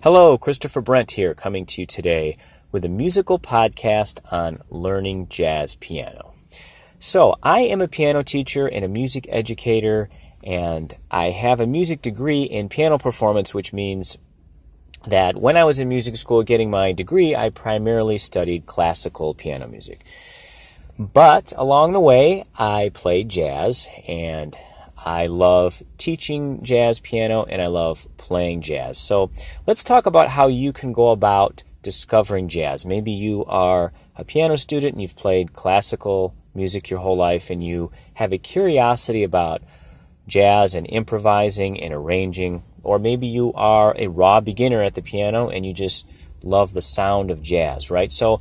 Hello, Christopher Brent here, coming to you today with a musical podcast on learning jazz piano. So, I am a piano teacher and a music educator, and I have a music degree in piano performance, which means that when I was in music school getting my degree, I primarily studied classical piano music. But along the way, I played jazz, and I love teaching jazz piano, and I love playing jazz. So let's talk about how you can go about discovering jazz. Maybe you are a piano student and you've played classical music your whole life, and you have a curiosity about jazz and improvising and arranging. Or maybe you are a raw beginner at the piano and you just love the sound of jazz, right? So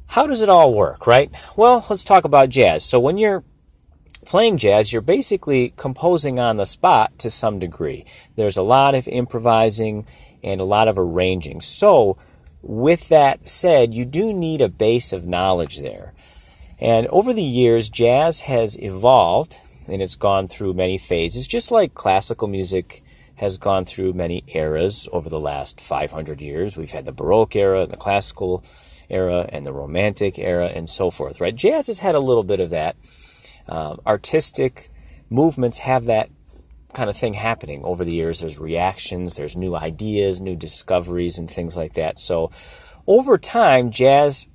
how does it all work, right? Well, let's talk about jazz. So when you're playing jazz, you're basically composing on the spot to some degree. There's a lot of improvising and a lot of arranging. So with that said, you do need a base of knowledge there. And over the years, jazz has evolved, and it's gone through many phases, just like classical music has gone through many eras over the last 500 years. We've had the Baroque era, the classical era, and the Romantic era, and so forth, right? Jazz has had a little bit of that. Artistic movements have that kind of thing happening over the years. There's reactions, there's new ideas, new discoveries, and things like that. So over time, jazz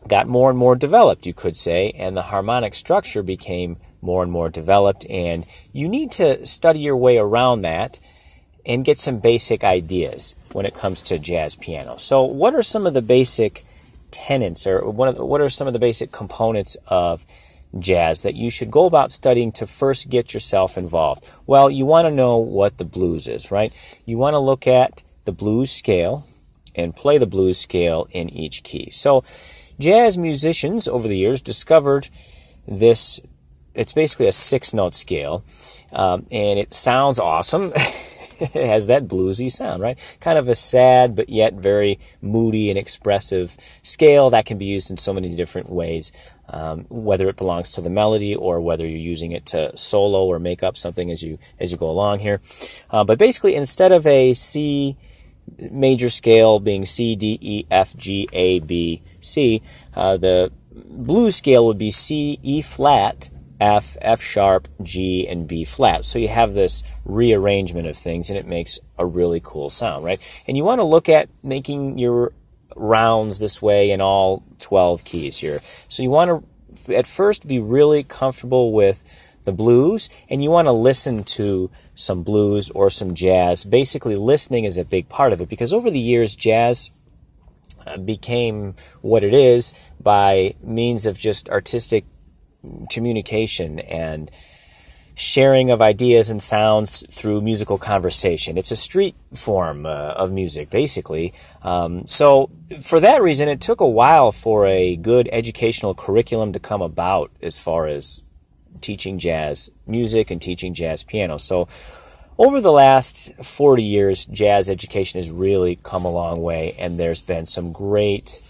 got more and more developed, you could say, and the harmonic structure became more and more developed, and you need to study your way around that and get some basic ideas when it comes to jazz piano. So what are some of the basic tenets, or what are some of the basic components of jazz that you should go about studying to first get yourself involved? Well, you want to know what the blues is, right? You want to look at the blues scale and play the blues scale in each key. So jazz musicians over the years discovered this. It's basically a 6-note scale, and it sounds awesome. It has that bluesy sound, right? Kind of a sad but yet very moody and expressive scale that can be used in so many different ways, whether it belongs to the melody or whether you're using it to solo or make up something as you go along here. But basically, instead of a C major scale being C, D, E, F, G, A, B, C, the blues scale would be C, E flat, F, F sharp, G, and B flat. So you have this rearrangement of things, and it makes a really cool sound, right? And you want to look at making your rounds this way in all 12 keys here. So you want to, at first, be really comfortable with the blues, and you want to listen to some blues or some jazz. Basically, listening is a big part of it, because over the years, jazz became what it is by means of just artistic communication and sharing of ideas and sounds through musical conversation. It's a street form of music, basically. So for that reason, it took a while for a good educational curriculum to come about as far as teaching jazz music and teaching jazz piano. So over the last 40 years, jazz education has really come a long way, and there's been some great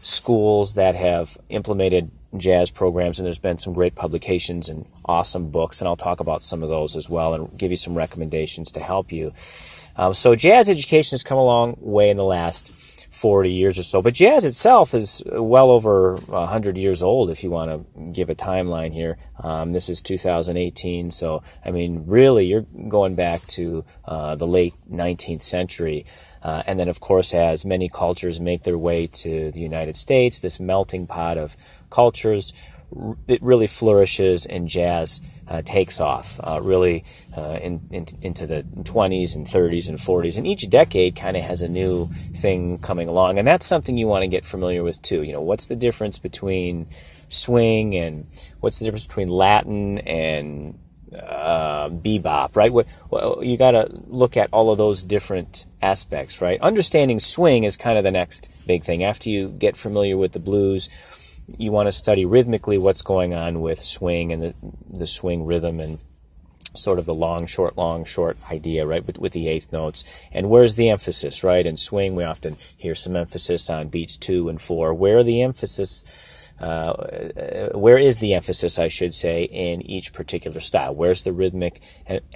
schools that have implemented jazz programs, and there's been some great publications and awesome books, and I'll talk about some of those as well and give you some recommendations to help you. So jazz education has come a long way in the last 40 years or so, but jazz itself is well over 100 years old if you want to give a timeline here. This is 2018, so I mean really you're going back to the late 19th century. And then, of course, as many cultures make their way to the United States, this melting pot of cultures, it really flourishes, and jazz takes off really into the 20s and 30s and 40s. And each decade kind of has a new thing coming along. And that's something you want to get familiar with, too. You know, what's the difference between swing, and what's the difference between Latin and bebop, right? Well, you got to look at all of those different aspects, right? Understanding swing is kind of the next big thing. After you get familiar with the blues, you want to study rhythmically what's going on with swing and the swing rhythm and sort of the long, short idea, right, with the eighth notes. And where's the emphasis, right? In swing, we often hear some emphasis on beats 2 and 4. Where the emphasis where is the emphasis, I should say, in each particular style? Where's the rhythmic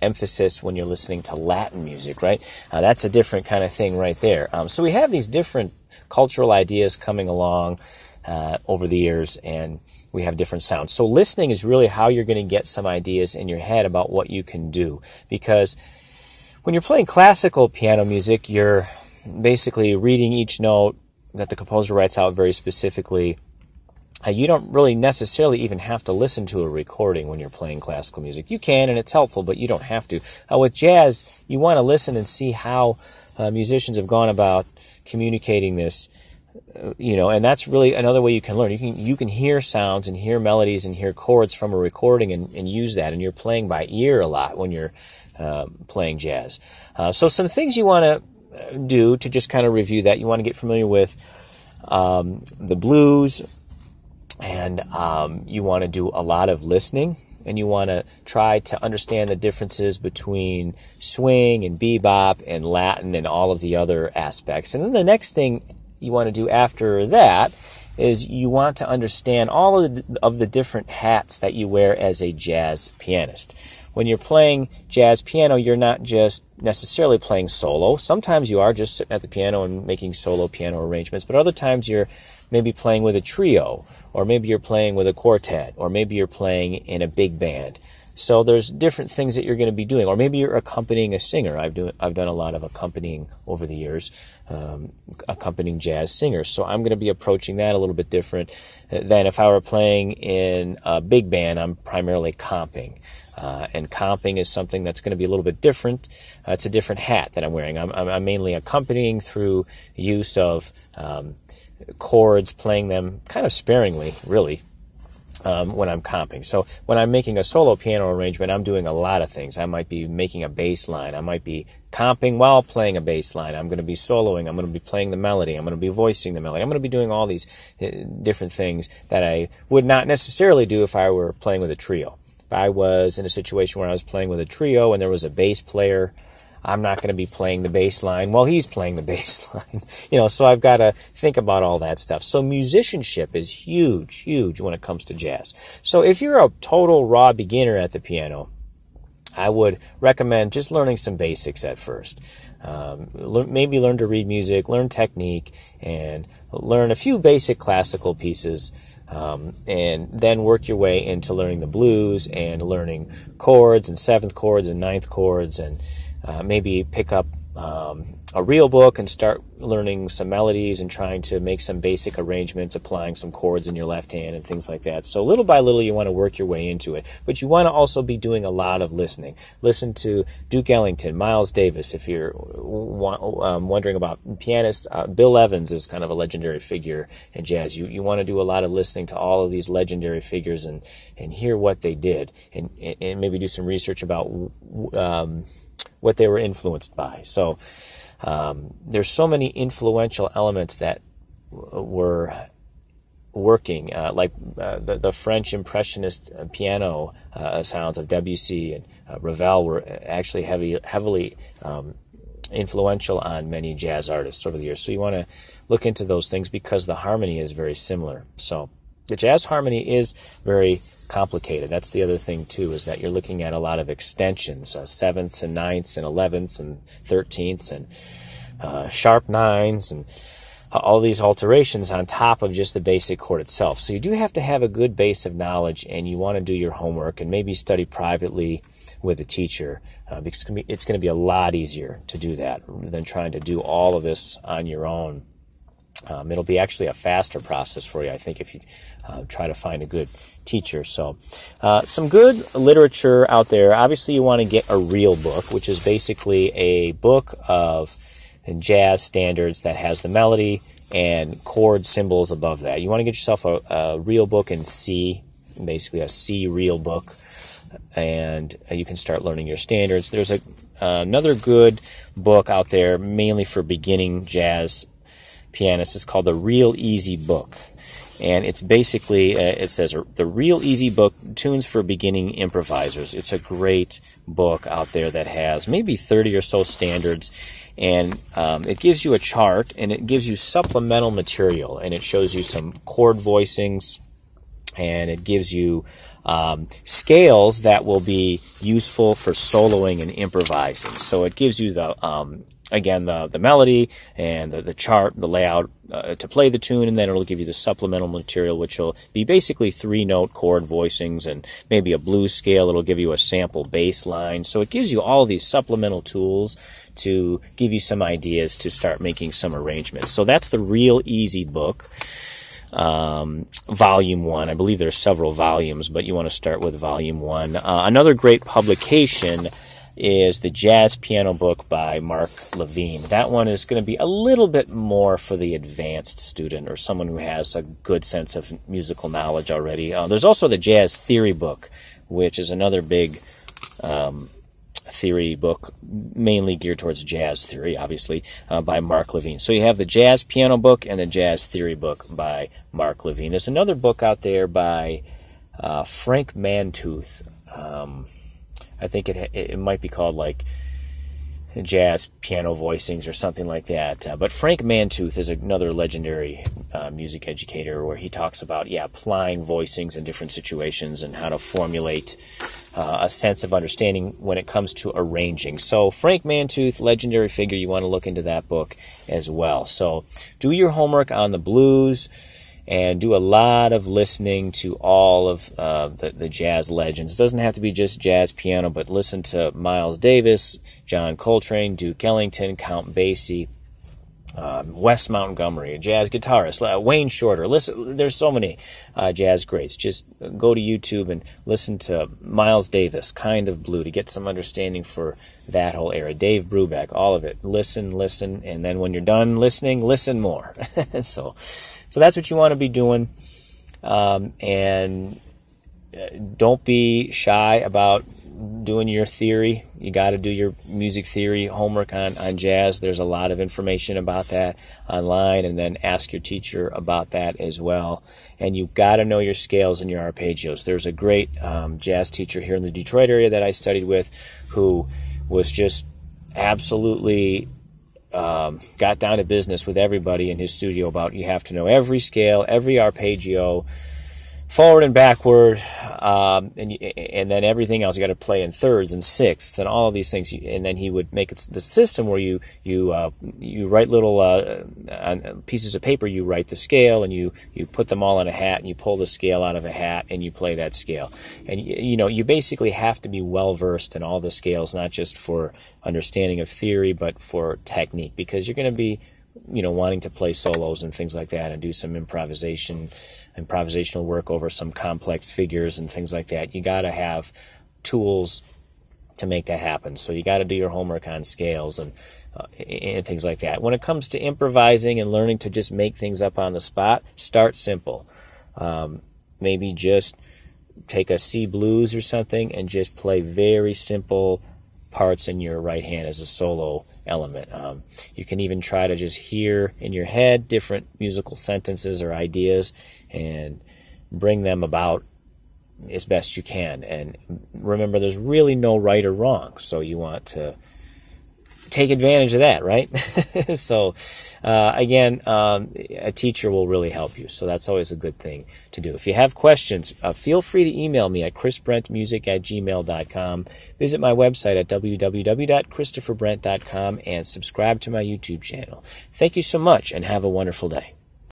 emphasis when you're listening to Latin music, right? That's a different kind of thing right there. So we have these different cultural ideas coming along over the years, and we have different sounds. So listening is really how you're going to get some ideas in your head about what you can do. Because when you're playing classical piano music, you're basically reading each note that the composer writes out very specifically. You don't really necessarily even have to listen to a recording when you're playing classical music. You can, and it's helpful, but you don't have to. With jazz, you want to listen and see how musicians have gone about communicating this, and that's really another way you can learn. You can hear sounds and hear melodies and hear chords from a recording and use that, and you're playing by ear a lot when you're playing jazz. So some things you want to do to just kind of review that, you want to get familiar with the blues, and you want to do a lot of listening, and you want to try to understand the differences between swing and bebop and Latin and all of the other aspects. And then the next thing you want to do after that is you want to understand all of the different hats that you wear as a jazz pianist. When you're playing jazz piano, you're not just necessarily playing solo. Sometimes you are just sitting at the piano and making solo piano arrangements, but other times you're maybe playing with a trio, or maybe you're playing with a quartet, or maybe you're playing in a big band. So there's different things that you're going to be doing, or maybe you're accompanying a singer. I've done a lot of accompanying over the years, accompanying jazz singers. So I'm going to be approaching that a little bit different than if I were playing in a big band. I'm primarily comping. And comping is something that's going to be a little bit different. It's a different hat that I'm wearing. I'm mainly accompanying through use of chords, playing them kind of sparingly, really, when I'm comping. So when I'm making a solo piano arrangement, I'm doing a lot of things. I might be making a bass line. I might be comping while playing a bass line. I'm going to be soloing. I'm going to be playing the melody. I'm going to be voicing the melody. I'm going to be doing all these different things that I would not necessarily do if I were playing with a trio. If I was in a situation where I was playing with a trio and there was a bass player, I'm not going to be playing the bass line while he's playing the bass line. So I've got to think about all that stuff. So musicianship is huge when it comes to jazz. So if you're a total raw beginner at the piano, I would recommend just learning some basics at first. Maybe learn to read music, learn technique, and learn a few basic classical pieces. And then work your way into learning the blues and learning chords and seventh chords and ninth chords, and maybe pick up a real book and start learning some melodies and trying to make some basic arrangements, applying some chords in your left hand and things like that. So little by little you want to work your way into it. But you want to also be doing a lot of listening. Listen to Duke Ellington, Miles Davis. If you're wondering about pianists, Bill Evans is kind of a legendary figure in jazz. You want to do a lot of listening to all of these legendary figures and hear what they did, and maybe do some research about what they were influenced by. So there's so many influential elements that were working, like the French Impressionist piano sounds of Debussy and Ravel were actually heavily influential on many jazz artists over the years. So you want to look into those things because the harmony is very similar. So the jazz harmony is very complicated. That's the other thing too, is that you're looking at a lot of extensions, sevenths and ninths and 11ths and 13ths and sharp nines and all these alterations on top of just the basic chord itself. So you do have to have a good base of knowledge, and you want to do your homework and maybe study privately with a teacher, because it's going to be a lot easier to do that than trying to do all of this on your own. It'll be actually a faster process for you, I think, if you try to find a good teacher. So some good literature out there. Obviously, you want to get a real book, which is basically a book of jazz standards that has the melody and chord symbols above that. You want to get yourself a real book in C, basically a C real book, and you can start learning your standards. There's another good book out there, mainly for beginning jazz pianists. It's called the Real Easy Book, and it's basically it says the Real Easy Book, Tunes for Beginning Improvisers. It's a great book out there that has maybe 30 or so standards, and it gives you a chart, and it gives you supplemental material, and it shows you some chord voicings and it gives you scales that will be useful for soloing and improvising. So it gives you the melody and the chart, the layout to play the tune, and then it'll give you the supplemental material, which will be basically 3-note chord voicings and maybe a blues scale. It'll give you a sample bass line. So it gives you all of these supplemental tools to give you some ideas to start making some arrangements. So that's the Real Easy book. Volume 1. I believe there's several volumes, but you want to start with Volume 1. Another great publication is the Jazz Piano book by Mark Levine. That one is going to be a little bit more for the advanced student or someone who has a good sense of musical knowledge already. There's also the Jazz Theory book, which is another big theory book, mainly geared towards jazz theory, obviously, by Mark Levine. So you have the Jazz Piano book and the Jazz Theory book by Mark Levine. There's another book out there by Frank Mantooth. I think it might be called like Jazz Piano Voicings or something like that. But Frank Mantooth is another legendary music educator where he talks about, applying voicings in different situations and how to formulate a sense of understanding when it comes to arranging. So Frank Mantooth, legendary figure, you want to look into that book as well. So do your homework on the blues and do a lot of listening to all of the jazz legends. It doesn't have to be just jazz piano, but listen to Miles Davis, John Coltrane, Duke Ellington, Count Basie, Wes Montgomery, a jazz guitarist, Wayne Shorter. Listen, there's so many jazz greats. Just go to YouTube and listen to Miles Davis, Kind of Blue, to get some understanding for that whole era. Dave Brubeck, all of it. Listen, and then when you're done listening, listen more. So that's what you want to be doing. And don't be shy about doing your theory. You got to do your music theory homework on jazz. There's a lot of information about that online, and then ask your teacher about that as well. And you've got to know your scales and your arpeggios. There's a great jazz teacher here in the Detroit area that I studied with who was just absolutely got down to business with everybody in his studio about you have to know every scale, every arpeggio, forward and backward, and then everything else you got to play in thirds and sixths and all of these things. And then he would make the system where you write little on pieces of paper. You write the scale and you put them all in a hat and you pull the scale out of a hat and you play that scale. And you basically have to be well versed in all the scales, not just for understanding of theory but for technique, because you're going to be wanting to play solos and things like that and do some improvisational work over some complex figures and things like that. You got to have tools to make that happen. So you got to do your homework on scales and things like that. When it comes to improvising and learning to just make things up on the spot, start simple. Maybe just take a C blues or something and just play very simple parts in your right hand as a solo element. You can even try to just hear in your head different musical sentences or ideas and bring them about as best you can. And remember, there's really no right or wrong, so you want to take advantage of that, right? So again, a teacher will really help you, so that's always a good thing to do. If you have questions, feel free to email me at chrisbrentmusic@gmail.com. Visit my website at www.christopherbrent.com and subscribe to my YouTube channel. Thank you so much and have a wonderful day.